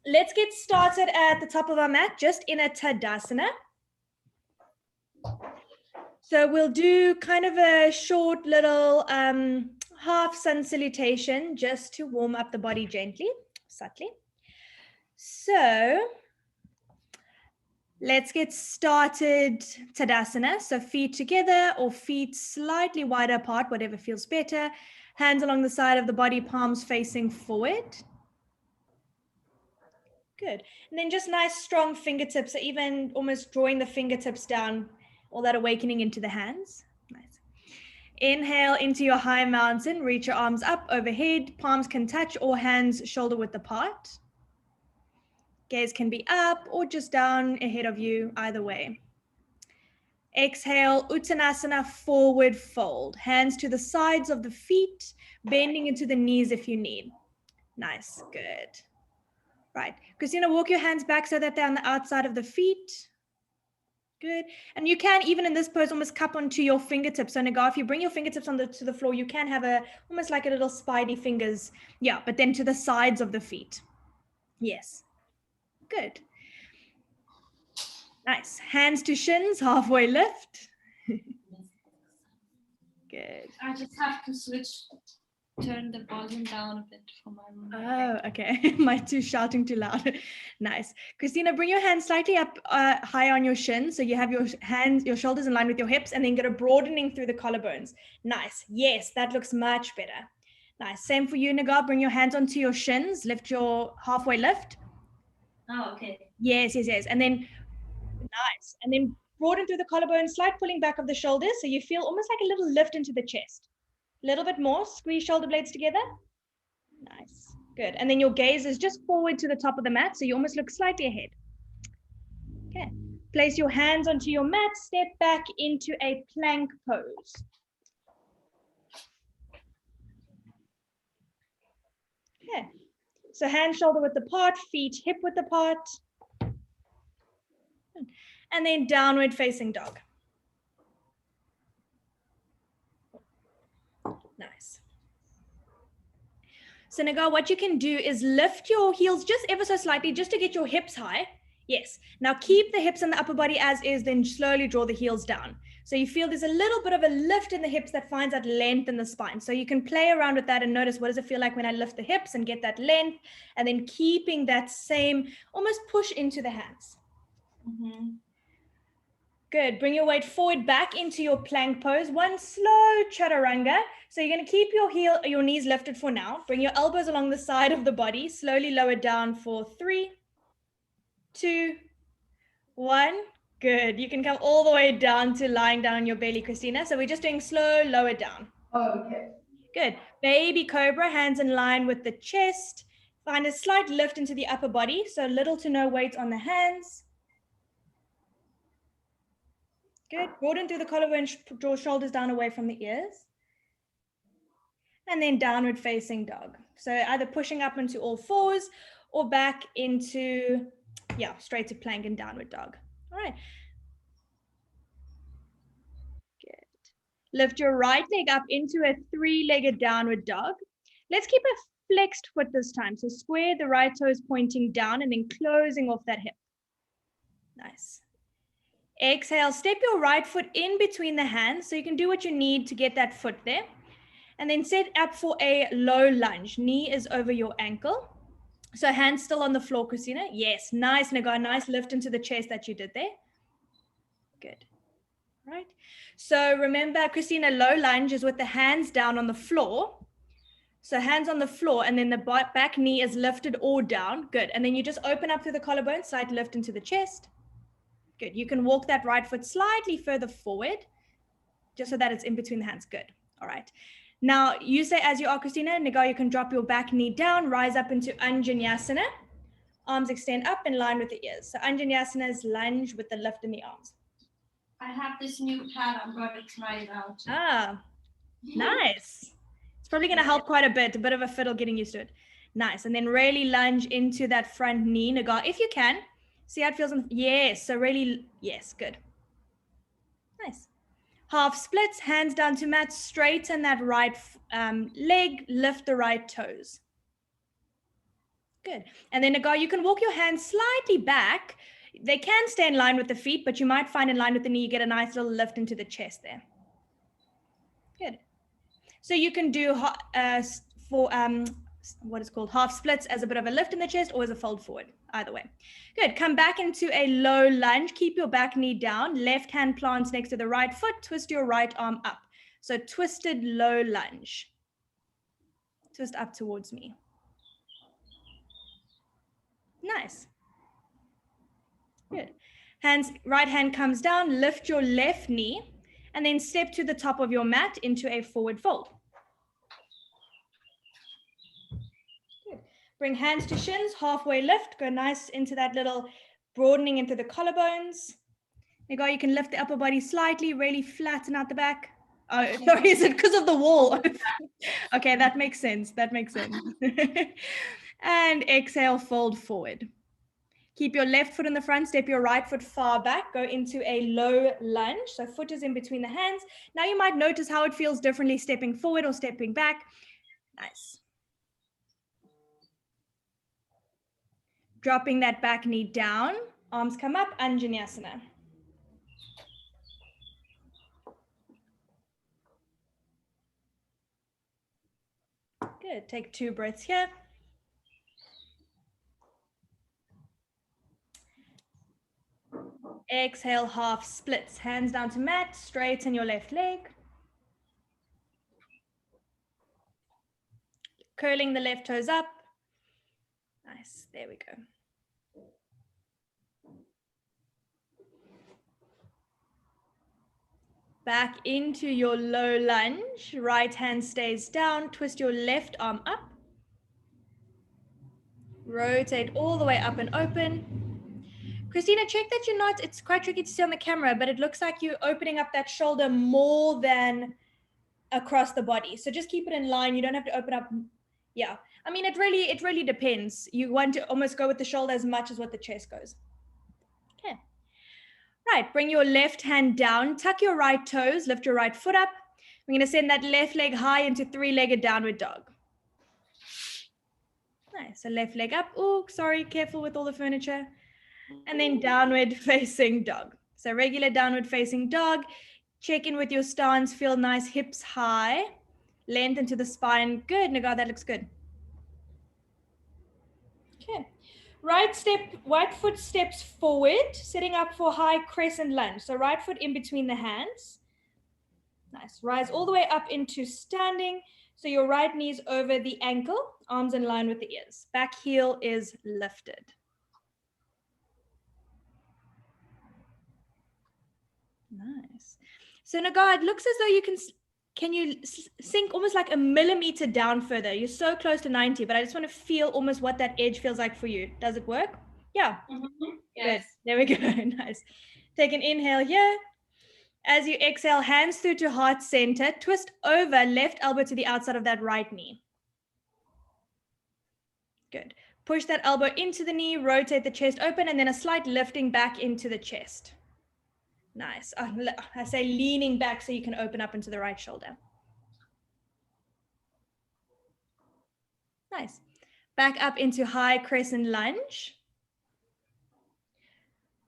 let's get started at the top of our mat, just in a Tadasana. So we'll do kind of a short little half sun salutation just to warm up the body gently, subtly. So let's get started Tadasana. So feet together or feet slightly wider apart, whatever feels better. Hands along the side of the body, palms facing forward. Good. And then just nice strong fingertips, so even almost drawing the fingertips down, all that awakening into the hands. Nice. Inhale into your high mountain, reach your arms up overhead, palms can touch or hands shoulder width apart. Gaze can be up or just down ahead of you, either way. Exhale, Uttanasana, forward fold. Hands to the sides of the feet, bending into the knees if you need. Nice, good. Right, Christina, walk your hands back so that they're on the outside of the feet. Good. And you can, even in this pose, almost cup onto your fingertips. So Nagar, if you bring your fingertips to the floor, you can have almost like a little spidey fingers. Yeah, but then to the sides of the feet. Yes. Good. Nice. Hands to shins, halfway lift. Good. I just have to turn the volume down a bit for my room. Oh, okay. My too shouting too loud. Nice. Christina, bring your hands slightly up high on your shin. So you have your hands, your shoulders in line with your hips, and then get a broadening through the collarbones. Nice. Yes, that looks much better. Nice. Same for you, Nagar. Bring your hands onto your shins. Lift your halfway lift. Oh, okay. Yes, yes, yes. And then, nice. And then broaden through the collarbone, slight pulling back of the shoulders. So you feel almost like a little lift into the chest. A little bit more. Squeeze shoulder blades together. Nice. Good. And then your gaze is just forward to the top of the mat. So you almost look slightly ahead. Okay. Place your hands onto your mat. Step back into a plank pose. Okay. So hand shoulder width apart, feet hip width apart. And then downward facing dog. Nice. So Nagar, what you can do is lift your heels just ever so slightly, just to get your hips high. Yes. Now keep the hips and the upper body as is, then slowly draw the heels down. So you feel there's a little bit of a lift in the hips that finds that length in the spine. So you can play around with that and notice, what does it feel like when I lift the hips and get that length, and then keeping that same almost push into the hands. Mm-hmm. Good. Bring your weight forward back into your plank pose. One slow chaturanga. So you're going to keep your knees lifted for now. Bring your elbows along the side of the body. Slowly lower down for 3, 2, 1. Good. You can come all the way down to lying down on your belly, Christina. So we're just doing slow, lower down. Oh, okay. Good. Baby cobra, hands in line with the chest. Find a slight lift into the upper body. So little to no weight on the hands. Good. Broaden through the collarbone, draw shoulders down away from the ears. And then downward facing dog. So either pushing up into all fours or back into, straight to plank and downward dog. All right. Good. Lift your right leg up into a 3-legged downward dog. Let's keep a flexed foot this time. So square the right toes pointing down and then closing off that hip. Nice. Exhale, step your right foot in between the hands so you can do what you need to get that foot there. And then set up for a low lunge. Knee is over your ankle. So hands still on the floor, Christina. Yes, nice, Nagar. Nice lift into the chest that you did there. Good. Right. So remember, Christina, low lunge is with the hands down on the floor. So hands on the floor, and then the back knee is lifted or down. Good. And then you just open up through the collarbone, slight lift into the chest. Good. You can walk that right foot slightly further forward, just so that it's in between the hands. Good. All right. Now, you say as you are, Christina, Nagar, you can drop your back knee down, rise up into Anjaneyasana. Arms extend up in line with the ears. So Anjaneyasana is lunge with the lift in the arms. I have this new pad. I'm going to try it out. Ah, nice. It's probably going to help quite a bit of a fiddle getting used to it. Nice. And then really lunge into that front knee, Nagar, if you can. See how it feels? Yes. So really, yes. Good. Nice. Half splits, hands down to mat, straighten that right leg, lift the right toes. Good. And then Nagar, you can walk your hands slightly back. They can stay in line with the feet, but you might find in line with the knee, you get a nice little lift into the chest there. Good. So you can do what is called half splits as a bit of a lift in the chest or as a fold forward, either way. Good. Come back into a low lunge. Keep your back knee down. Left hand plants next to the right foot. Twist your right arm up. So twisted low lunge. Twist up towards me. Nice. Good. Right hand comes down. Lift your left knee and then step to the top of your mat into a forward fold. Bring hands to shins, halfway lift, go nice into that little broadening into the collarbones. Nagar, you can lift the upper body slightly, really flatten out the back. Oh, sorry, is it because of the wall? Okay, that makes sense. That makes sense. And exhale, fold forward. Keep your left foot in the front, step your right foot far back, go into a low lunge. So foot is in between the hands. Now you might notice how it feels differently stepping forward or stepping back. Nice. Dropping that back knee down, arms come up, Anjaneyasana. Good, take 2 breaths here. Exhale, half splits, hands down to mat, straighten your left leg. Curling the left toes up. Nice, there we go. Back into your low lunge, right hand stays down, twist your left arm up. Rotate all the way up and open. Christina, check that you're not, it's quite tricky to see on the camera, but it looks like you're opening up that shoulder more than across the body. So just keep it in line. You don't have to open up. Yeah. I mean, it really depends. You want to almost go with the shoulder as much as what the chest goes. Okay. Right. Bring your left hand down, tuck your right toes, lift your right foot up. We're going to send that left leg high into 3-legged downward dog. Nice. So left leg up. Oh, sorry. Careful with all the furniture. And then downward facing dog. So regular downward facing dog. Check in with your stance. Feel nice. Hips high. Length into the spine. Good. Nagar, that looks good. Okay. Right foot steps forward, setting up for high crescent lunge. So right foot in between the hands. Nice. Rise all the way up into standing. So your right knee is over the ankle, arms in line with the ears. Back heel is lifted. Nice. So Nagar, it looks as though can you sink almost like a millimeter down further? You're so close to 90, but I just want to feel almost what that edge feels like for you. Does it work? Yeah. Mm-hmm. Good. Yes. There we go. Nice. Take an inhale here. As you exhale, hands through to heart center. Twist over, left elbow to the outside of that right knee. Good. Push that elbow into the knee, rotate the chest open, and then a slight lifting back into the chest. Nice. I say leaning back so you can open up into the right shoulder. Nice. Back up into high crescent lunge.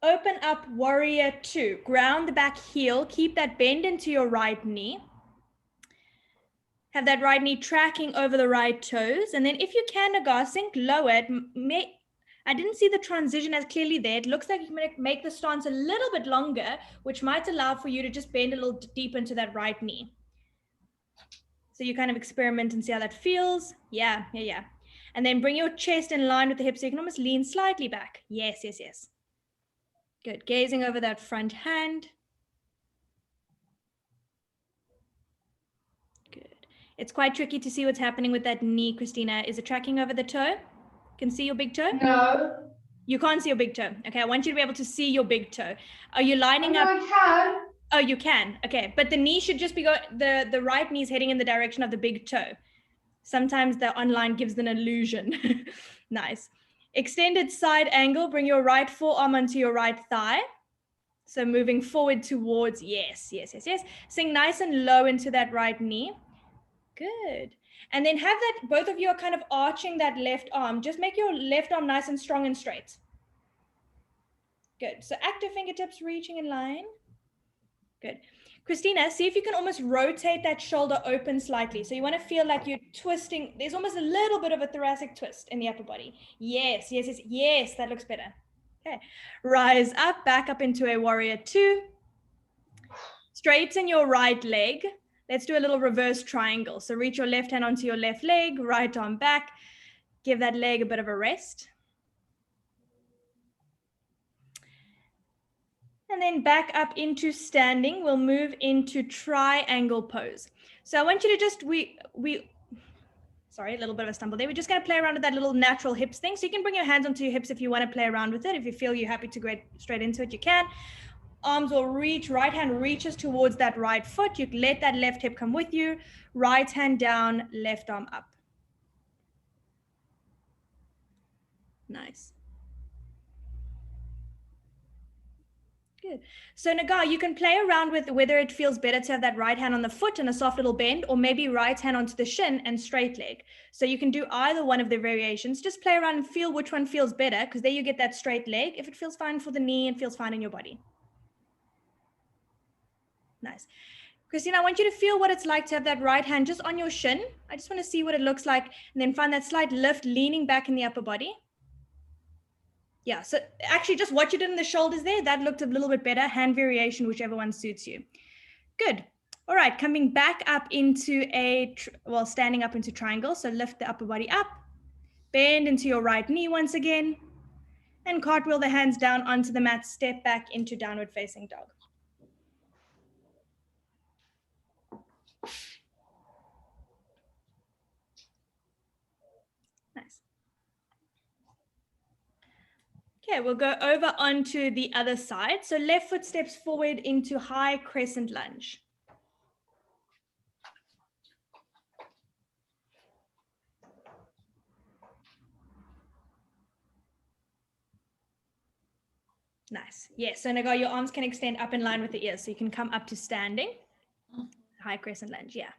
Open up warrior 2. Ground the back heel. Keep that bend into your right knee. Have that right knee tracking over the right toes. And then if you can, Nagar, sink lower. I didn't see the transition as clearly there. It looks like you can make the stance a little bit longer, which might allow for you to just bend a little deeper into that right knee. So you kind of experiment and see how that feels. Yeah. And then bring your chest in line with the hips so you can almost lean slightly back. Yes. Good. Gazing over that front hand. Good. It's quite tricky to see what's happening with that knee, Christina. Is it tracking over the toe? Can see your big toe? No. You can't see your big toe. Okay, I want you to be able to see your big toe. Are you lining up? I can. Oh, you can. Okay, but the knee should just be the right knee is heading in the direction of the big toe. Sometimes the online gives an illusion. Nice. Extended side angle. Bring your right forearm onto your right thigh. So moving forward towards, yes. Sink nice and low into that right knee. Good. And then have that, both of you are kind of arching that left arm. Just make your left arm nice and strong and straight. Good. So active fingertips reaching in line. Good. Christina, see if you can almost rotate that shoulder open slightly. So you want to feel like you're twisting. There's almost a little bit of a thoracic twist in the upper body. Yes, yes, yes, yes, that looks better. Okay. Rise up, back up into a warrior two. Straighten your right leg. Let's do a little reverse triangle. So reach your left hand onto your left leg, right arm back. Give that leg a bit of a rest. And then back up into standing. We'll move into triangle pose. So I want you to just, sorry, a little bit of a stumble there. We're just going to play around with that little natural hips thing. So you can bring your hands onto your hips if you want to play around with it. If you feel you're happy to go straight into it, you can. Arms will reach, right hand reaches towards that right foot. You let that left hip come with you. Right hand down, left arm up. Nice. Good. So Nagar, you can play around with whether it feels better to have that right hand on the foot and a soft little bend, or maybe right hand onto the shin and straight leg. So you can do either one of the variations. Just play around and feel which one feels better, because there you get that straight leg. If it feels fine for the knee and feels fine in your body. Nice. Christina, I want you to feel what it's like to have that right hand just on your shin. I just want to see what it looks like, and then find that slight lift leaning back in the upper body. Yeah, so actually just what you did in the shoulders there, that looked a little bit better. Hand variation, whichever one suits you. Good. All right, coming back up into standing up into triangle. So lift the upper body up, bend into your right knee once again, and cartwheel the hands down onto the mat, step back into downward facing dog. Nice. Okay, we'll go over onto the other side. So left foot steps forward into high crescent lunge. Nice. Yes. So Nagar, your arms can extend up in line with the ears. So you can come up to standing. High crescent lunge. Yeah.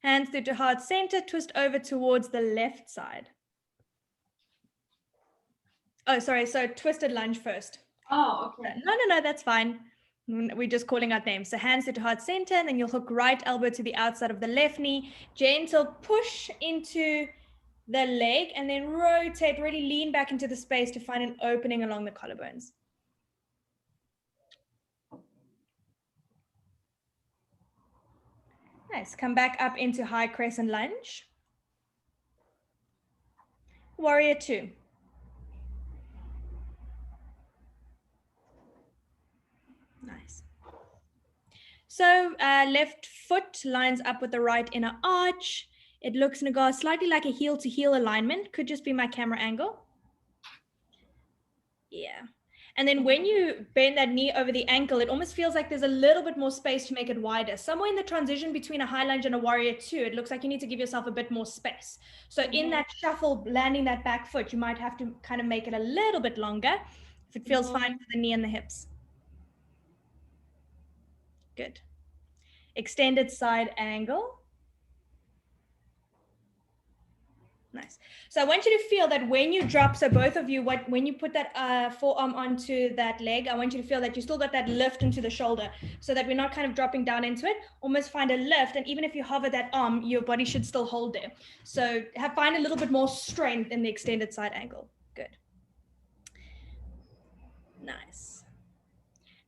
Hands through to heart center. Twist over towards the left side. Oh, sorry. So twisted lunge first. Oh, okay. No, that's fine. We're just calling out names. So hands to heart center, and then you'll hook right elbow to the outside of the left knee. Gentle push into the leg, and then rotate, really lean back into the space to find an opening along the collarbones. Nice. Come back up into high crescent lunge. Warrior two. Nice. So left foot lines up with the right inner arch. It looks, Nagar, slightly like a heel to heel alignment. Could just be my camera angle. Yeah. And then when you bend that knee over the ankle, it almost feels like there's a little bit more space to make it wider. Somewhere in the transition between a high lunge and a warrior two, it looks like you need to give yourself a bit more space. So in that shuffle, landing that back foot, you might have to kind of make it a little bit longer if it feels fine for the knee and the hips. Good. Extended side angle. Nice. So I want you to feel that when you drop, so both of you, when you put that forearm onto that leg, I want you to feel that you still got that lift into the shoulder, so that we're not kind of dropping down into it. Almost find a lift, and even if you hover that arm, your body should still hold there. So find a little bit more strength in the extended side angle. Good. Nice.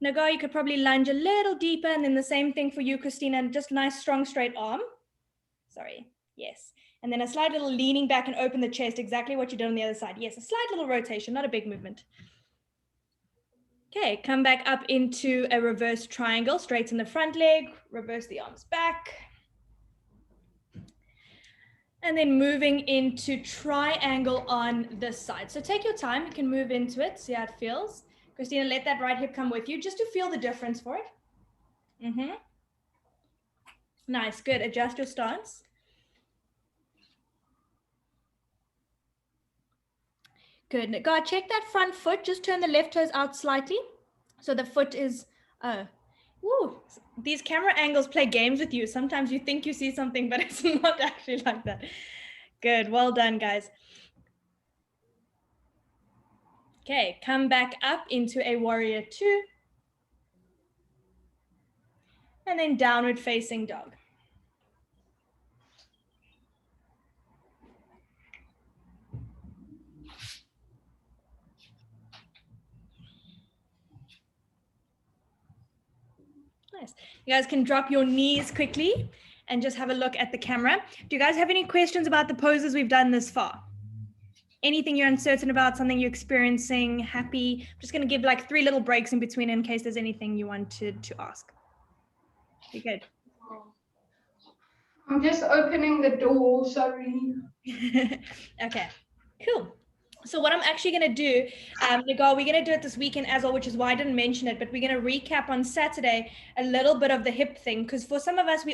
Nagar, you could probably lunge a little deeper, and then the same thing for you, Christina, and just nice, strong, straight arm. Sorry. Yes. And then a slight little leaning back and open the chest, exactly what you did on the other side. Yes, a slight little rotation, not a big movement. Okay, come back up into a reverse triangle, straighten the front leg, reverse the arms back. And then moving into triangle on this side. So take your time, you can move into it, see how it feels. Christina, let that right hip come with you, just to feel the difference for it. Nice, good, adjust your stance. Good. Check that front foot. Just turn the left toes out slightly. So the foot is, Ooh, these camera angles play games with you. Sometimes you think you see something, but it's not actually like that. Good, well done, guys. Okay, come back up into a warrior 2. And then downward facing dog. Nice. You guys can drop your knees quickly and just have a look at the camera. Do you guys have any questions about the poses we've done this far? Anything you're uncertain about, something you're experiencing, happy? I'm just going to give like 3 little breaks in between in case there's anything you wanted to ask. You good? I'm just opening the door, sorry. Okay, cool. So what I'm actually going to do, Nagar, we're going to do it this weekend as well, which is why I didn't mention it, but we're going to recap on Saturday a little bit of the hip thing, because for some of us,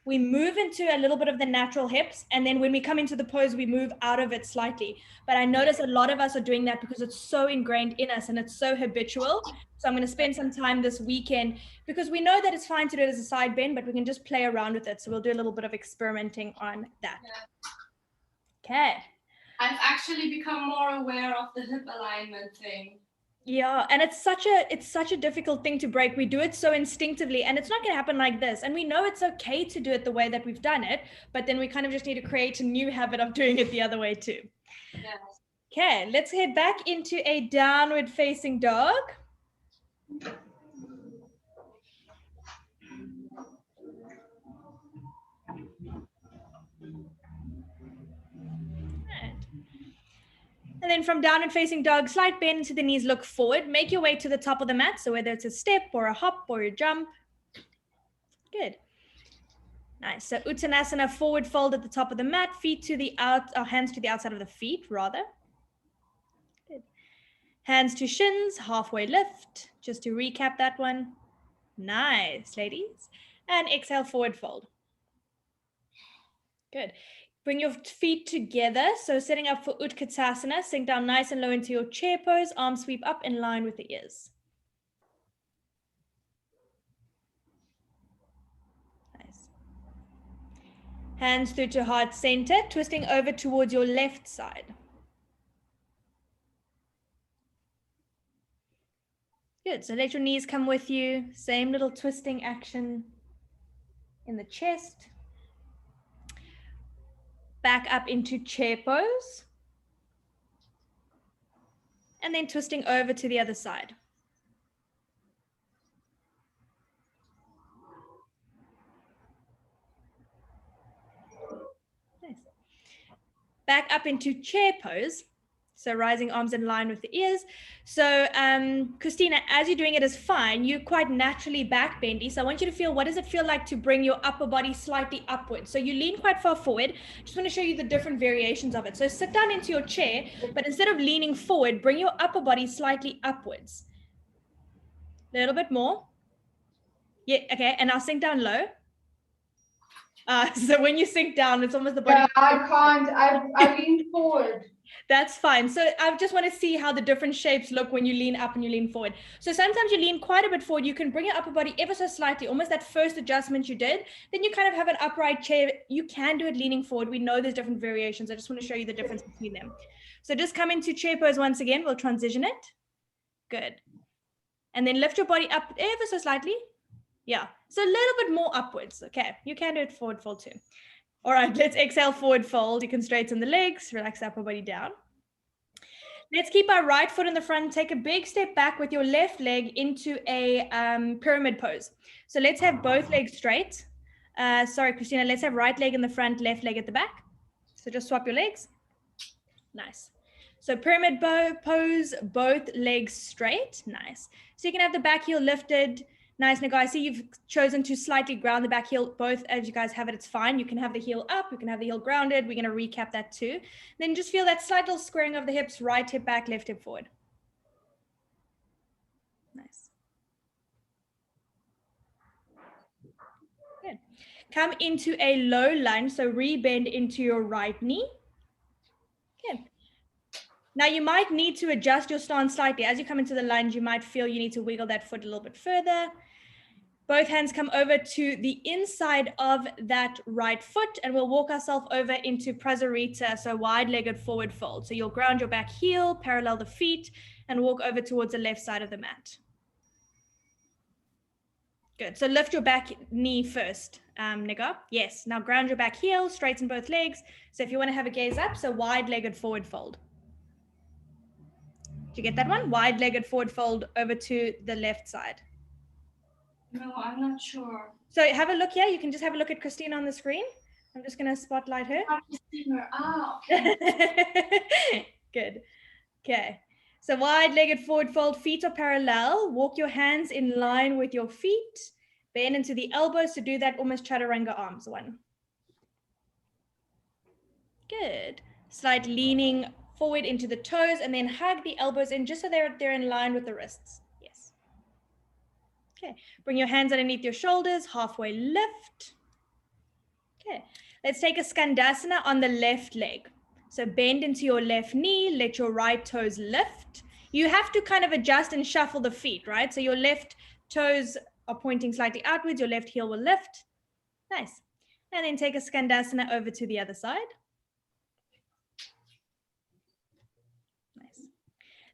we move into a little bit of the natural hips, and then when we come into the pose, we move out of it slightly. But I notice a lot of us are doing that because it's so ingrained in us and it's so habitual. So I'm going to spend some time this weekend because we know that it's fine to do it as a side bend, but we can just play around with it. So we'll do a little bit of experimenting on that. Okay. I've actually become more aware of the hip alignment thing. Yeah, and it's such a difficult thing to break. We do it so instinctively, and it's not going to happen like this. And we know it's okay to do it the way that we've done it, but then we kind of just need to create a new habit of doing it the other way too. Yes. Okay, let's head back into a downward facing dog. And then from downward facing dog, slight bend into the knees, look forward, make your way to the top of the mat. So whether it's a step or a hop or a jump. Good. Nice. So Uttanasana, forward fold at the top of the mat, feet to the hands to the outside of the feet, rather. Good. Hands to shins, halfway lift. Just to recap that one. Nice, ladies. And exhale, forward fold. Good. Bring your feet together. So setting up for Utkatasana, sink down nice and low into your chair pose, arms sweep up in line with the ears. Nice. Hands through to heart center, twisting over towards your left side. Good, so let your knees come with you. Same little twisting action in the chest. Back up into chair pose. And then twisting over to the other side. Nice. Back up into chair pose. So rising arms in line with the ears. So Christina, as you're doing it is fine. You're quite naturally back bendy. So I want you to feel, what does it feel like to bring your upper body slightly upwards? So you lean quite far forward. Just want to show you the different variations of it. So sit down into your chair, but instead of leaning forward, bring your upper body slightly upwards. A little bit more. Yeah, okay, and now sink down low. So when you sink down, it's almost the body. Yeah, I can't. I lean forward. That's fine. So I just want to see how the different shapes look when you lean up and you lean forward. So sometimes you lean quite a bit forward. You can bring your upper body ever so slightly, almost that first adjustment you did. Then you kind of have an upright chair. You can do it leaning forward. We know there's different variations. I just want to show you the difference between them. So just come into chair pose once again. We'll transition it. Good. And then lift your body up ever so slightly. Yeah. So a little bit more upwards. Okay. You can do it forward fold too. All right, let's exhale, forward fold. You can straighten the legs, relax the upper body down. Let's keep our right foot in the front. Take a big step back with your left leg into a pyramid pose. So let's have both legs straight. Sorry, Christina, let's have right leg in the front, left leg at the back. So just swap your legs. Nice. So pyramid pose, both legs straight. Nice. So you can have the back heel lifted. Nice, Nagar. I see you've chosen to slightly ground the back heel. Both as you guys have it, it's fine. You can have the heel up, you can have the heel grounded. We're going to recap that too. Then just feel that slight little squaring of the hips, right hip back, left hip forward. Nice. Good. Come into a low lunge. So rebend into your right knee. Good. Now you might need to adjust your stance slightly. As you come into the lunge, you might feel you need to wiggle that foot a little bit further. Both hands come over to the inside of that right foot, and we'll walk ourselves over into Prasarita, so wide-legged forward fold. So you'll ground your back heel, parallel the feet, and walk over towards the left side of the mat. Good. So lift your back knee first, Nigar. Yes. Now ground your back heel, straighten both legs. So if you want to have a gaze up, so wide-legged forward fold. Did you get that one? Wide-legged forward fold over to the left side. No, I'm not sure. So have a look here. You can just have a look at Christina on the screen. I'm just going to spotlight her. Okay. Good. Okay. So wide-legged forward fold, feet are parallel. Walk your hands in line with your feet. Bend into the elbows to do that almost chaturanga arms one. Good. Slight leaning forward into the toes and then hug the elbows in just so they're in line with the wrists. Yes. Okay. Bring your hands underneath your shoulders, halfway lift. Okay. Let's take a Skandasana on the left leg. So bend into your left knee, let your right toes lift. You have to kind of adjust and shuffle the feet, right? So your left toes are pointing slightly outwards, your left heel will lift. Nice. And then take a Skandasana over to the other side. Nice.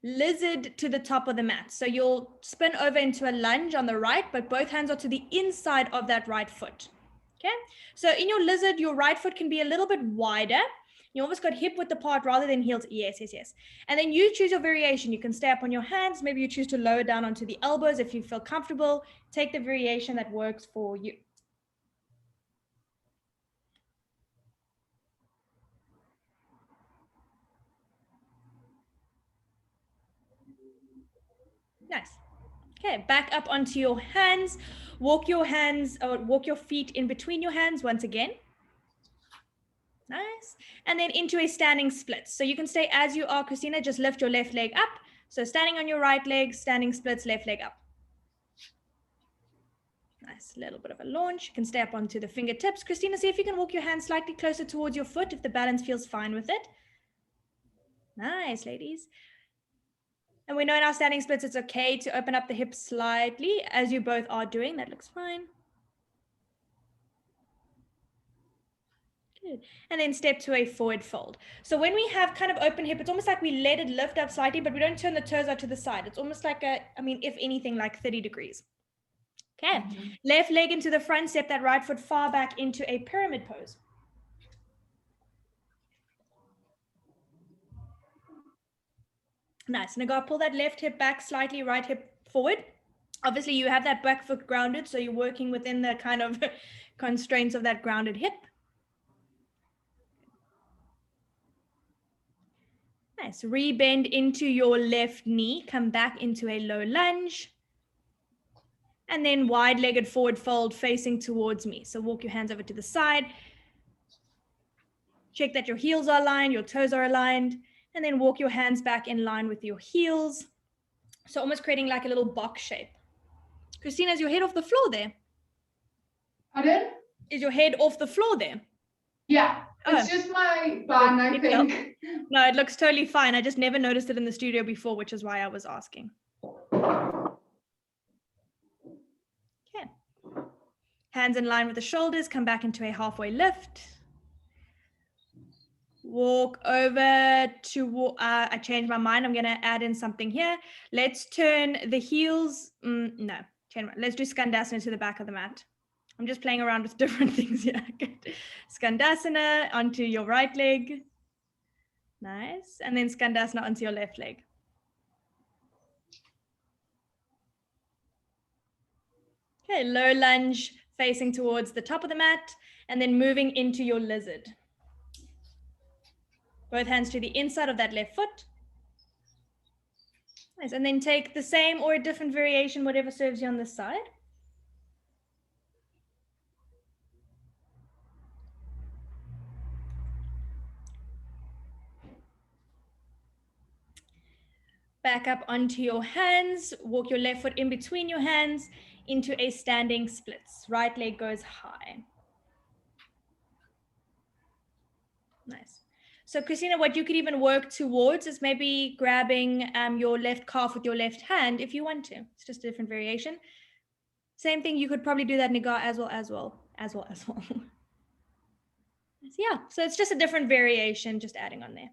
Lizard to the top of the mat. So you'll spin over into a lunge on the right, but both hands are to the inside of that right foot. Okay. So in your lizard, your right foot can be a little bit wider. You almost got hip width apart rather than heels. Yes, yes, yes. And then you choose your variation. You can stay up on your hands. Maybe you choose to lower down onto the elbows if you feel comfortable. Take the variation that works for you. Nice. Okay, back up onto your hands. Walk your feet in between your hands once again. Nice. And then into a standing split. So you can stay as you are, Christina, just lift your left leg up. So standing on your right leg, standing splits, left leg up. Nice, little bit of a launch. You can stay up onto the fingertips. Christina, see if you can walk your hands slightly closer towards your foot if the balance feels fine with it. Nice, ladies. And we know in our standing splits, it's okay to open up the hips slightly as you both are doing. That looks fine. Good. And then step to a forward fold. So when we have kind of open hip, it's almost like we let it lift up slightly, but we don't turn the toes out to the side. It's almost like if anything, like 30 degrees. Okay. Mm-hmm. Left leg into the front, step that right foot far back into a pyramid pose. Nice. Nagar, pull that left hip back slightly, right hip forward. Obviously, you have that back foot grounded, so you're working within the kind of constraints of that grounded hip. Nice. Rebend into your left knee. Come back into a low lunge. And then wide-legged forward fold facing towards me. So walk your hands over to the side. Check that your heels are aligned, your toes are aligned. And then walk your hands back in line with your heels. So almost creating like a little box shape. Christina, is your head off the floor there? Pardon? Is your head off the floor there? Yeah, it's just my bun, I think. No, it looks totally fine. I just never noticed it in the studio before, which is why I was asking. Okay. Hands in line with the shoulders, come back into a halfway lift. Walk over to, I changed my mind. I'm going to add in something here. Let's turn the heels. Let's do Skandasana to the back of the mat. I'm just playing around with different things here. Skandasana onto your right leg. Nice. And then Skandasana onto your left leg. Okay, low lunge facing towards the top of the mat and then moving into your lizard. Both hands to the inside of that left foot. Nice. And then take the same or a different variation, whatever serves you on this side. Back up onto your hands. Walk your left foot in between your hands into a standing splits. Right leg goes high. Nice. So Christina, what you could even work towards is maybe grabbing your left calf with your left hand if you want to. It's just a different variation. Same thing, you could probably do that Nigar as well. Yeah, so it's just a different variation, just adding on there.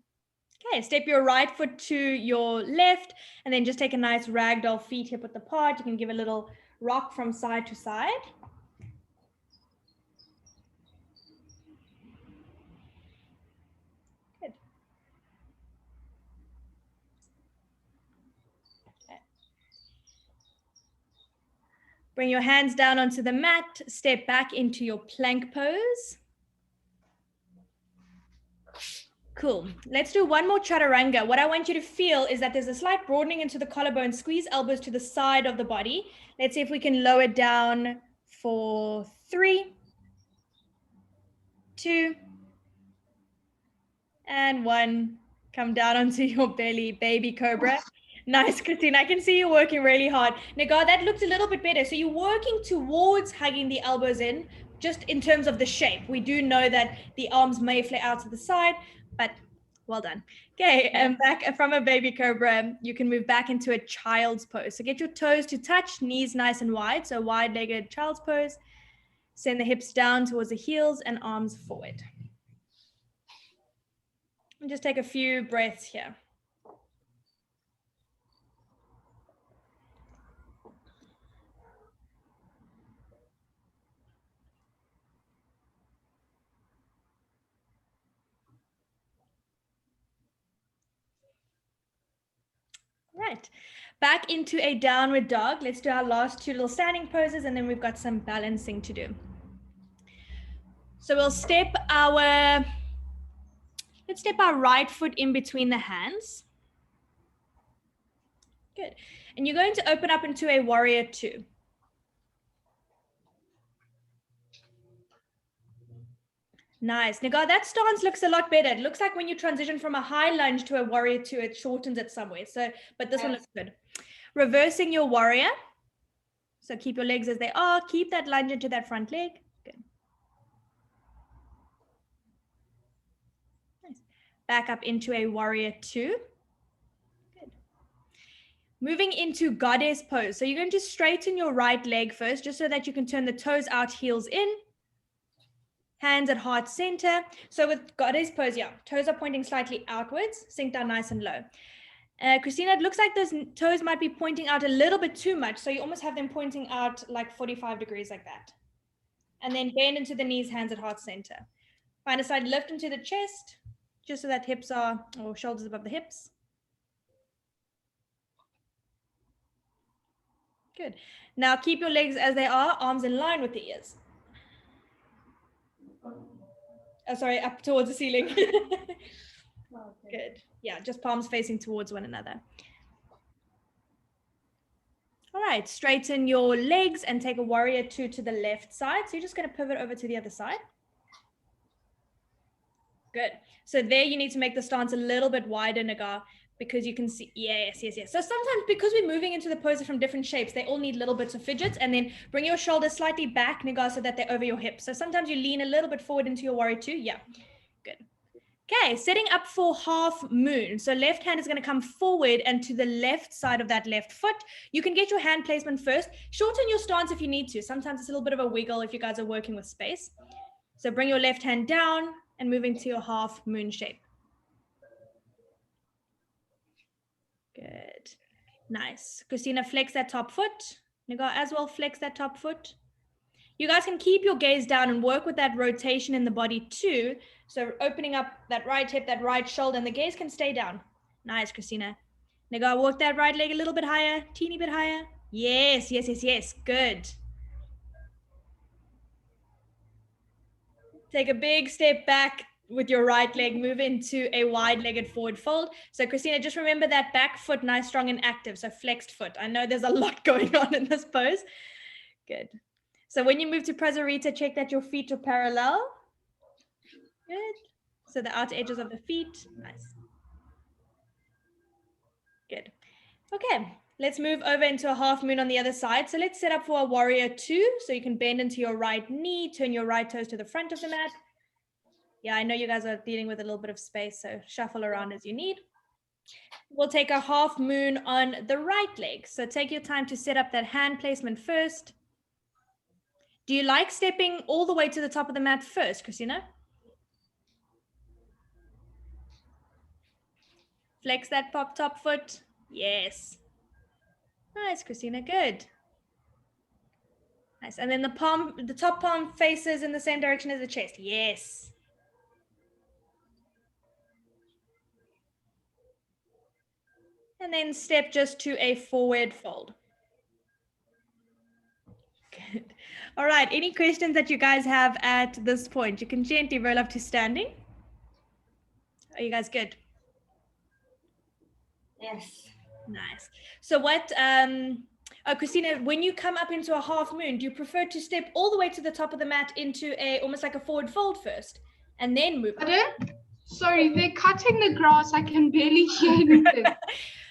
Okay, step your right foot to your left, and then just take a nice ragdoll feet hip width apart. You can give a little rock from side to side. Good. Okay. Bring your hands down onto the mat, step back into your plank pose. Cool. Let's do one more chaturanga. What I want you to feel is that there's a slight broadening into the collarbone. Squeeze elbows to the side of the body. Let's see if we can lower down for 3, 2, and 1. Come down onto your belly, baby cobra. Nice, Christine. I can see you working really hard. Nigar, that looks a little bit better. So you're working towards hugging the elbows in, just in terms of the shape. We do know that the arms may flare out to the side, but well done. Okay, and back from a baby cobra, you can move back into a child's pose. So get your toes to touch, knees nice and wide. So wide-legged child's pose. Send the hips down towards the heels and arms forward. And just take a few breaths here. Right, back into a downward dog. Let's do our last 2 little standing poses, and then we've got some balancing to do. So we'll step our right foot in between the hands. Good. And you're going to open up into a warrior 2. Nice. Nigar, that stance looks a lot better. It looks like when you transition from a high lunge to a warrior 2, it shortens it somewhere. So, but this one looks good. Reversing your warrior. So keep your legs as they are. Keep that lunge into that front leg. Good. Nice. Back up into a warrior 2. Good. Moving into goddess pose. So you're going to straighten your right leg first, just so that you can turn the toes out, heels in. Hands at heart center. So with goddess pose, yeah, toes are pointing slightly outwards, sink down nice and low. Christina, it looks like those toes might be pointing out a little bit too much. So you almost have them pointing out like 45 degrees like that. And then bend into the knees, hands at heart center. Find a side lift into the chest, just so that hips are, or shoulders above the hips. Good. Now keep your legs as they are, arms in line with the ears. Oh, sorry, up towards the ceiling. Good. Yeah, just palms facing towards one another. All right, straighten your legs and take a warrior 2 to the left side. So you're just going to pivot over to the other side. Good. So there you need to make the stance a little bit wider, Nigar, because you can see, yes. So sometimes because we're moving into the poses from different shapes, they all need little bits of fidgets, and then bring your shoulders slightly back, Nigar, so that they're over your hips. So sometimes you lean a little bit forward into your warrior 2. Yeah, good. Okay, setting up for half moon. So left hand is going to come forward and to the left side of that left foot. You can get your hand placement first. Shorten your stance if you need to. Sometimes it's a little bit of a wiggle if you guys are working with space. So bring your left hand down and moving to your half moon shape. Good. Nice. Christina, flex that top foot. Nigar as well, flex that top foot. You guys can keep your gaze down and work with that rotation in the body too. So opening up that right hip, that right shoulder, and the gaze can stay down. Nice, Christina. Nigar, walk that right leg a little bit higher, teeny bit higher. Yes. Good. Take a big step back with your right leg, move into a wide-legged forward fold. So Christina, just remember that back foot, nice, strong and active. So flexed foot. I know there's a lot going on in this pose. Good. So when you move to Prasarita, check that your feet are parallel. Good. So the outer edges of the feet. Nice. Good. Okay. Let's move over into a half moon on the other side. So let's set up for a warrior 2. So you can bend into your right knee, turn your right toes to the front of the mat. Yeah, I know you guys are dealing with a little bit of space, so shuffle around as you need. We'll take a half moon on the right leg. So take your time to set up that hand placement first. Do you like stepping all the way to the top of the mat first, Christina? Flex that top foot. Yes. Nice, Christina, good. Nice, and then the top palm faces in the same direction as the chest. Yes. And then step just to a forward fold. Good. All right, any questions that you guys have at this point? You can gently roll up to standing. Are you guys good? Yes. Nice. So what, oh, Christina, when you come up into a half moon, do you prefer to step all the way to the top of the mat into a, almost like a forward fold first, and then move up? Sorry, they're cutting the grass. I can barely hear anything.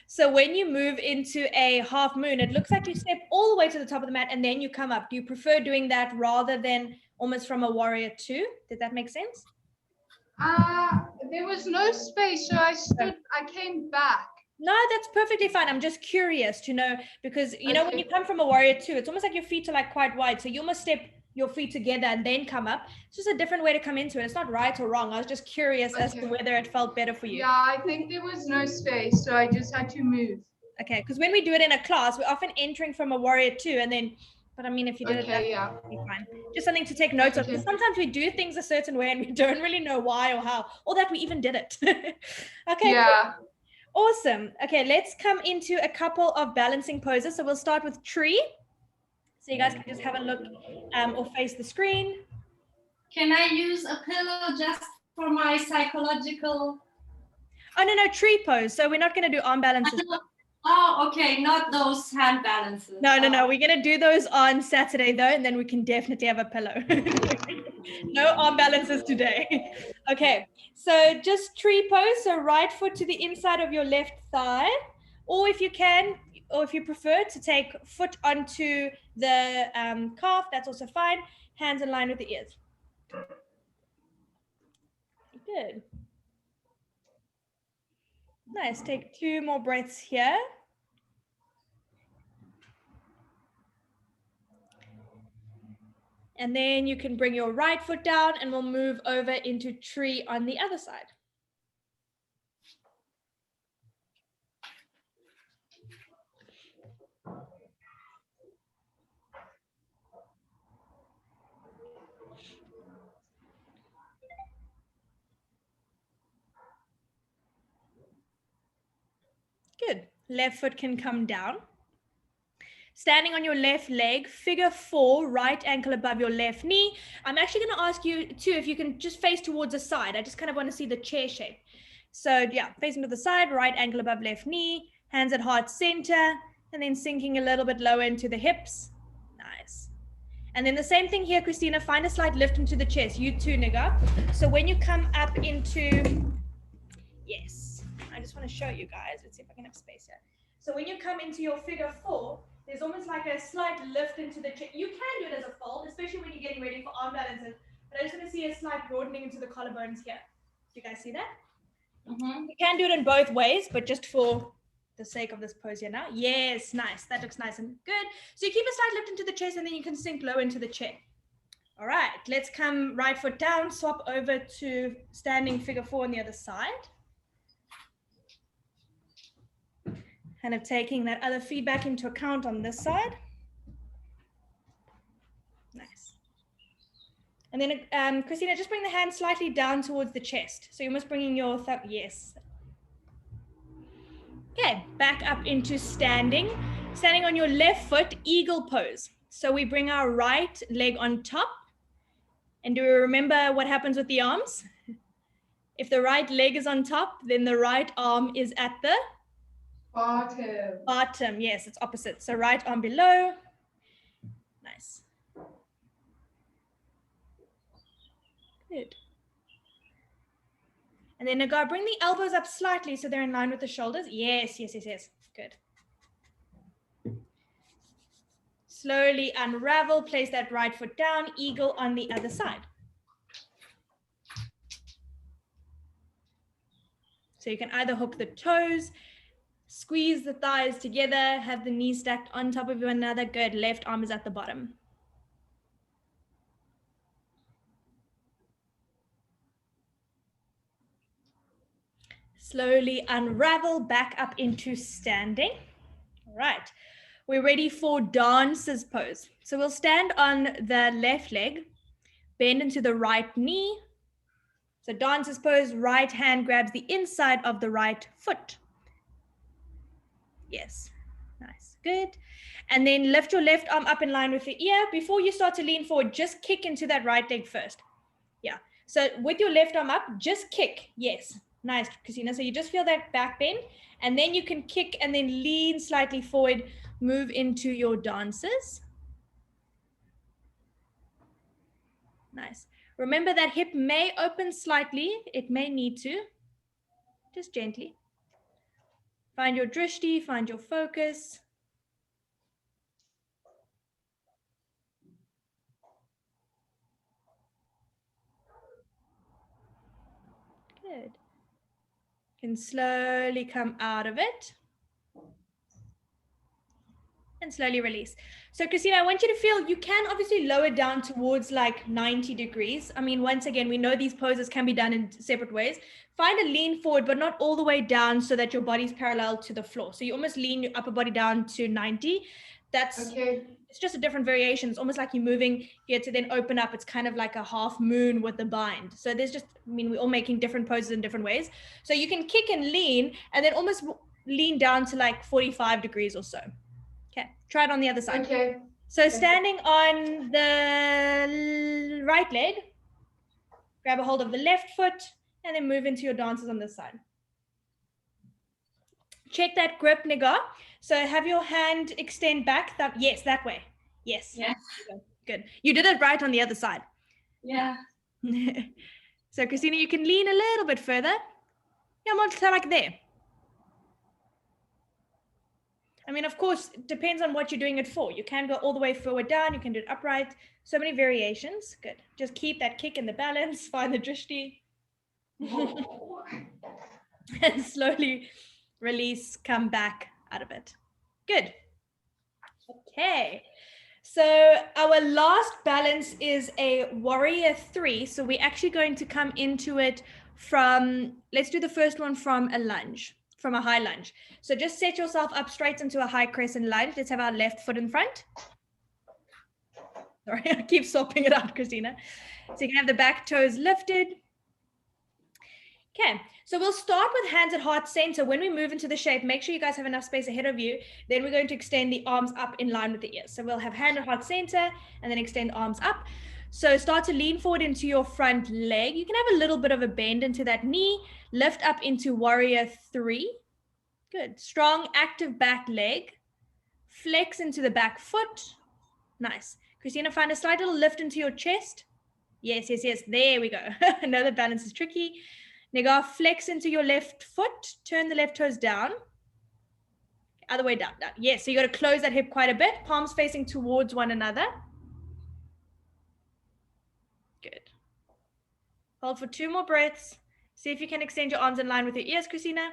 So when you move into a half moon, it looks like you step all the way to the top of the mat and then you come up. Do you prefer doing that rather than almost from a warrior two? Did that make sense? There was no space, so I came back. No, that's perfectly fine. I'm just curious to know, because you know, when you come from a warrior two, it's almost like your feet are like quite wide. So you almost step your feet together and then come up. It's just a different way to come into it. It's not right or wrong. I was just curious as to whether it felt better for you. Yeah, I think there was no space, so I just had to move. Okay, because when we do it in a class, we're often entering from a warrior two, and then, but I mean, if you did it that way, it'd be fine. Just something to take note of, because sometimes we do things a certain way and we don't really know why or how, or that we even did it. Okay. Yeah. Cool. Awesome. Okay, let's come into a couple of balancing poses. So we'll start with tree. So you guys can just have a look or face the screen. Can I use a pillow just for my psychological? Oh, no, tree pose. So we're not going to do arm balances. Oh, okay. Not those hand balances. No. We're going to do those on Saturday, though, and then we can definitely have a pillow. No arm balances today. Okay, so just tree pose. So right foot to the inside of your left thigh, or if you can, or if you prefer, to take foot onto the calf, that's also fine. Hands in line with the ears. Good. Nice. Take 2 more breaths here. And then you can bring your right foot down and we'll move over into tree on the other side. Good. Left foot can come down. Standing on your left leg, figure 4, right ankle above your left knee. I'm actually going to ask you too if you can just face towards the side. I just kind of want to see the chair shape. So yeah, facing to the side, right ankle above left knee, hands at heart center, and then sinking a little bit lower into the hips. Nice. And then the same thing here, Christina, find a slight lift into the chest. You too, Niga. So when you come up into, yes, I just want to show you guys. Let's see if I can have space here. So when you come into your figure 4, there's almost like a slight lift into the chest. You can do it as a fold, especially when you're getting ready for arm balances. But I just want to see a slight broadening into the collarbones here. Do you guys see that? Mm-hmm. You can do it in both ways, but just for the sake of this pose here now. Yes, nice. That looks nice and good. So you keep a slight lift into the chest and then you can sink low into the chair. All right, let's come right foot down, swap over to standing figure 4 on the other side. Kind of taking that other feedback into account on this side. Nice. And then, Christina, just bring the hand slightly down towards the chest. So you're almost bringing your thumb, yes. Okay, back up into standing. Standing on your left foot, eagle pose. So we bring our right leg on top. And do we remember what happens with the arms? If the right leg is on top, then the right arm is at the bottom, yes, it's opposite. So right arm below. Nice. Good. And then Nagar, bring the elbows up slightly so they're in line with the shoulders. Yes. Good. Slowly unravel, place that right foot down, eagle on the other side. So you can either hook the toes, squeeze the thighs together, have the knees stacked on top of one another. Good. Left arm is at the bottom. Slowly unravel back up into standing. All right. We're ready for dancer's pose. So we'll stand on the left leg, bend into the right knee. So dancer's pose, right hand grabs the inside of the right foot. Yes, nice, good. And then lift your left arm up in line with the ear. Before you start to lean forward, just kick into that right leg first. Yeah, so with your left arm up, just kick. Yes, nice, Christina. So you just feel that back bend, and then you can kick and then lean slightly forward, move into your dances. Nice. Remember that hip may open slightly. It may need to. Just gently. Find your drishti, find your focus. Good. Can slowly come out of it. And slowly release. So Christina, I want you to feel, you can obviously lower down towards like 90 degrees. I mean, once again, we know these poses can be done in separate ways. Find a lean forward, but not all the way down so that your body's parallel to the floor. So you almost lean your upper body down to 90. That's okay. It's just a different variation. It's almost like you're moving here to then open up. It's kind of like a half moon with the bind. So there's just, I mean, we're all making different poses in different ways. So you can kick and lean and then almost lean down to like 45 degrees or so. Okay, try it on the other side. Okay. So standing on the right leg, grab a hold of the left foot and then move into your dances on this side. Check that grip, Nigar. So have your hand extend back. Yes, that way. Yes. Yeah. Good. You did it right on the other side. Yeah. So Christina, you can lean a little bit further. Yeah, more like there. I mean, of course, it depends on what you're doing it for. You can go all the way forward down. You can do it upright. So many variations. Good. Just keep that kick in the balance. Find the drishti. And slowly release, come back out of it. Good. Okay. So our last balance is a warrior 3. So we're actually going to come into it from, let's do the first one from a lunge. From a high lunge. So just set yourself up straight into a high crescent lunge. Let's have our left foot in front. Sorry, I keep swapping it out, Christina. So you can have the back toes lifted. Okay, so we'll start with hands at heart center. When we move into the shape, make sure you guys have enough space ahead of you. Then we're going to extend the arms up in line with the ears. So we'll have hand at heart center and then extend arms up. So start to lean forward into your front leg. You can have a little bit of a bend into that knee. Lift up into warrior 3. Good. Strong, active back leg. Flex into the back foot. Nice. Christina, find a slight little lift into your chest. Yes, yes, yes. There we go. I know the balance is tricky. Nigar, flex into your left foot. Turn the left toes down. Other way down. Yes, so you got to close that hip quite a bit. Palms facing towards one another. Good. Hold for 2 more breaths. See if you can extend your arms in line with your ears, Christina.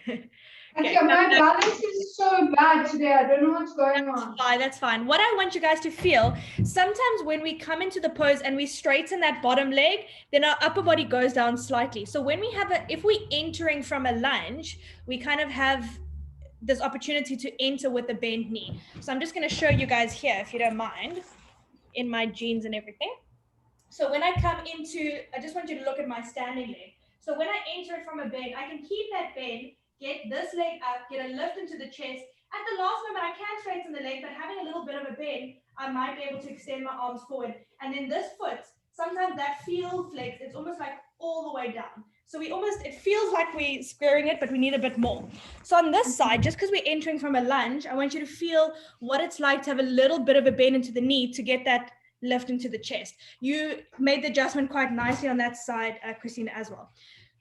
Okay, my balance is so bad today. I don't know what's going on. That's fine. What I want you guys to feel, sometimes when we come into the pose and we straighten that bottom leg, then our upper body goes down slightly. So when we have if we're entering from a lunge, we kind of have this opportunity to enter with a bent knee. So I'm just going to show you guys here, if you don't mind, in my jeans and everything. So when I come into, I just want you to look at my standing leg. So when I enter it from a bend, I can keep that bend, get this leg up, get a lift into the chest. At the last moment, I can straighten the leg, but having a little bit of a bend, I might be able to extend my arms forward. And then this foot, sometimes that field flex, it's almost like all the way down. So it feels like we're squaring it, but we need a bit more. So on this side, just because we're entering from a lunge, I want you to feel what it's like to have a little bit of a bend into the knee to get that lift into the chest. You made the adjustment quite nicely on that side, Christina, as well.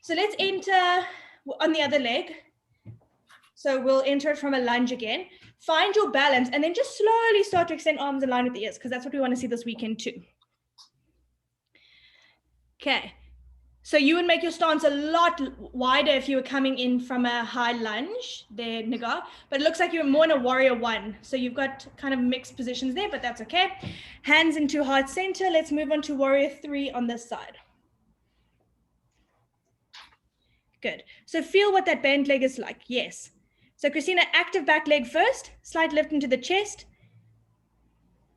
So let's enter on the other leg. So we'll enter it from a lunge again. Find your balance and then just slowly start to extend arms in line with the ears because that's what we want to see this weekend too. Okay. So you would make your stance a lot wider if you were coming in from a high lunge there, Nigar, but it looks like you're more in a warrior 1. So you've got kind of mixed positions there, but that's okay. Hands into heart center. Let's move on to warrior 3 on this side. Good. So feel what that bent leg is like. Yes. So Christina, active back leg first, slight lift into the chest.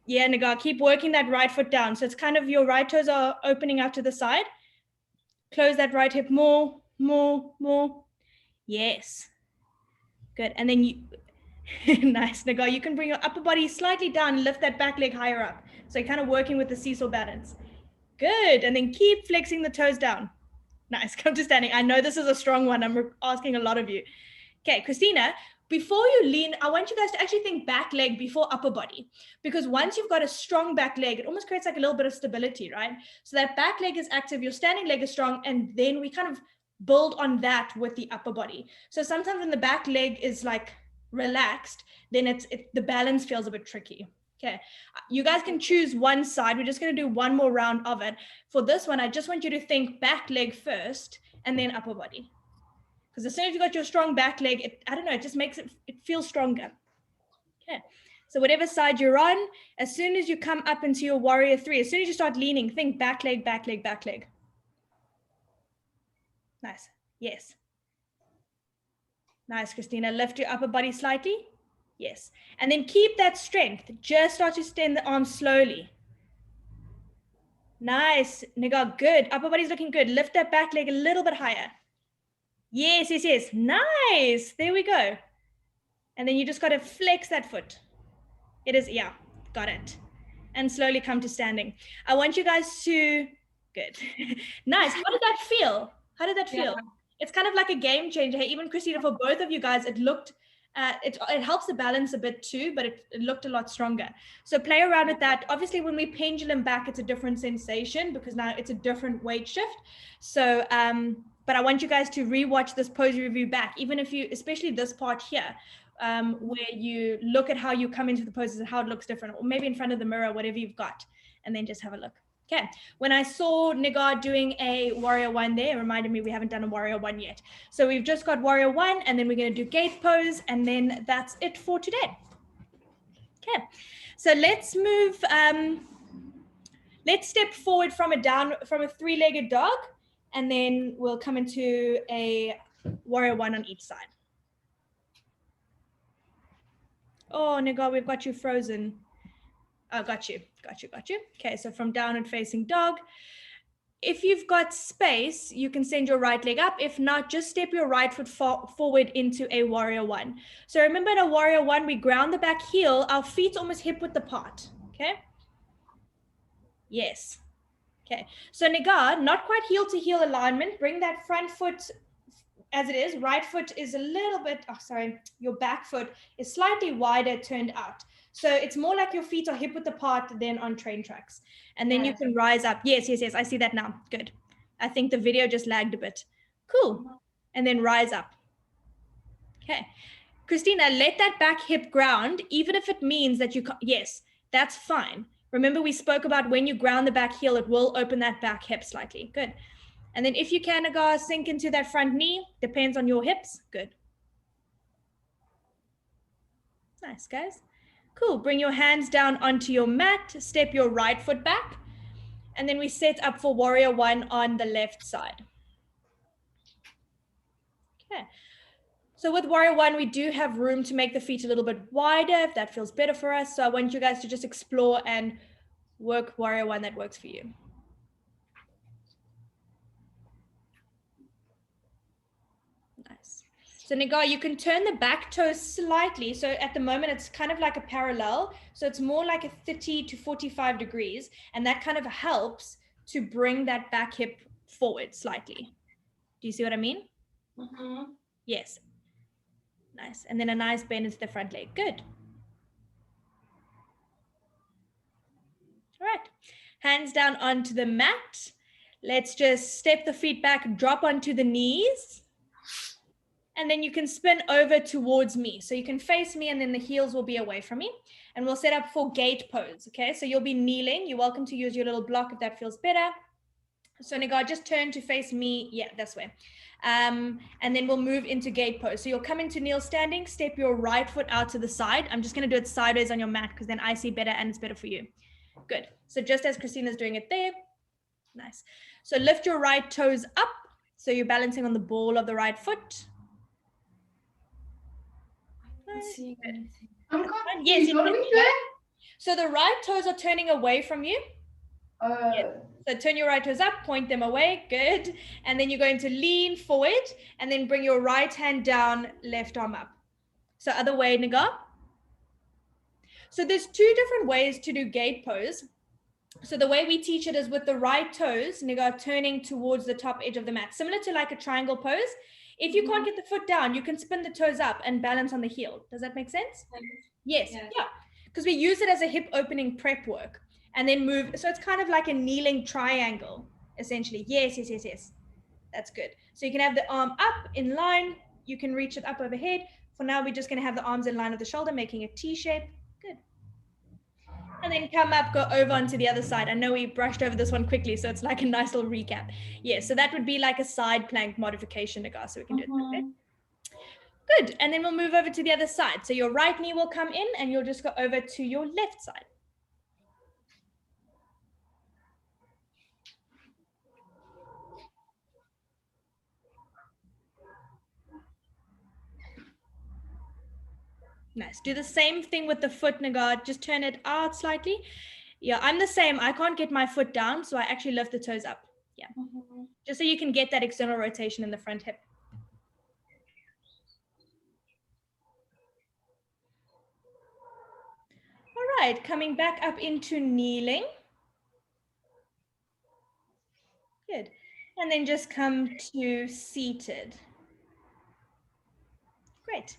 Yeah, Nagar, keep working that right foot down. So it's kind of your right toes are opening out to the side. Close that right hip more. Yes. Good. And then you, nice, Nagar, you can bring your upper body slightly down and lift that back leg higher up. So you're kind of working with the seesaw balance. Good. And then keep flexing the toes down. Nice. Come to standing. I know this is a strong one. I'm asking a lot of you. Okay, Christina, before you lean, I want you guys to actually think back leg before upper body, because once you've got a strong back leg, it almost creates like a little bit of stability, right? So that back leg is active, your standing leg is strong, and then we kind of build on that with the upper body. So sometimes when the back leg is like relaxed, then the balance feels a bit tricky. Okay, you guys can choose one side. We're just going to do one more round of it. For this one, I just want you to think back leg first and then upper body. Because as soon as you got your strong back leg, I don't know, it just makes it feel stronger. Okay, so whatever side you're on, as soon as you come up into your warrior three, as soon as you start leaning, think back leg, back leg, back leg. Nice, yes. Nice, Christina, lift your upper body slightly. Yes, and then keep that strength. Just start to extend the arms slowly. Nice, Nagar, good. Upper body's looking good. Lift that back leg a little bit higher. Yes, yes, yes. Nice. There we go. And then you just got to flex that foot. It is, yeah, got it. And slowly come to standing. I want you guys to, good. Nice. How did that feel? How did that feel? Yeah. It's kind of like a game changer. Hey, even Christina, for both of you guys, it looked, it helps the balance a bit too, but it looked a lot stronger. So play around with that. Obviously, when we pendulum back, it's a different sensation because now it's a different weight shift. So, but I want you guys to rewatch this pose review back, even if you, especially this part here, where you look at how you come into the poses and how it looks different, or maybe in front of the mirror, whatever you've got, and then just have a look. Okay, when I saw Nagar doing a warrior one there, it reminded me we haven't done a warrior one yet. So we've just got warrior one, and then we're going to do gate pose, and then that's it for today. Okay, so let's move, let's step forward from a three-legged dog, and then we'll come into a warrior one on each side. Oh, Nagar, we've got you frozen. Oh, got you. Okay, so from downward facing dog. If you've got space, you can send your right leg up. If not, just step your right foot forward into a warrior one. So remember in a warrior one, we ground the back heel, our feet almost hip width apart, okay? Yes. Okay, so Nagar, not quite heel to heel alignment. Bring that front foot as it is. Right foot is a little bit, oh, sorry, your back foot is slightly wider turned out. So it's more like your feet are hip width apart than on train tracks. And then you can rise up. Yes, yes, yes, I see that now. Good. I think the video just lagged a bit. Cool. And then rise up. Okay. Christina, let that back hip ground, even if it means that you can't, yes, that's fine. Remember we spoke about when you ground the back heel, it will open that back hip slightly. Good. And then if you can, Nagar, sink into that front knee, depends on your hips. Good. Nice, guys. Cool. Bring your hands down onto your mat, step your right foot back, and then we set up for warrior one on the left side. Okay. So with warrior one, we do have room to make the feet a little bit wider if that feels better for us. So I want you guys to just explore and work warrior one that works for you. Nice. So Nagar, you can turn the back toes slightly. So at the moment, it's kind of like a parallel. So it's more like a 30 to 45 degrees. And that kind of helps to bring that back hip forward slightly. Do you see what I mean? Mm-hmm. Yes. Nice. And then a nice bend into the front leg. Good. All right. Hands down onto the mat. Let's just step the feet back, drop onto the knees. And then you can spin over towards me. So you can face me and then the heels will be away from me. And we'll set up for gate pose, okay? So you'll be kneeling. You're welcome to use your little block if that feels better. So Nagar, just turn to face me. Yeah, this way. And then we'll move into gate pose. So you'll come into kneel standing, step your right foot out to the side. I'm just gonna do it sideways on your mat because then I see better and it's better for you. Good. So just as Christina's doing it there. Nice. So lift your right toes up. So you're balancing on the ball of the right foot. I'm not seeing anything. I'm Yes, confused. What are we doing? So the right toes are turning away from you. So turn your right toes up, point them away, good. And then you're going to lean forward and then bring your right hand down, left arm up. So other way, Nigar. So there's two different ways to do gate pose. So the way we teach it is with the right toes, Nigar, turning towards the top edge of the mat, similar to like a triangle pose. If you can't get the foot down, you can spin the toes up and balance on the heel. Does that make sense? Yes, yeah. Because we use it as a hip opening prep work and then move. So it's kind of like a kneeling triangle, essentially. Yes. That's good. So you can have the arm up in line. You can reach it up overhead. For now, we're just going to have the arms in line of the shoulder, making a T shape. Good. And then come up, go over onto the other side. I know we brushed over this one quickly, so it's like a nice little recap. Yeah, so that would be like a side plank modification, Nigar, so we can do it. Okay. Good, and then we'll move over to the other side. So your right knee will come in and you'll just go over to your left side. Nice. Do the same thing with the foot, Nigar. Just turn it out slightly. Yeah, I'm the same. I can't get my foot down, so I actually lift the toes up. Yeah. Just so you can get that external rotation in the front hip. All right, coming back up into kneeling. Good. And then just come to seated. Great.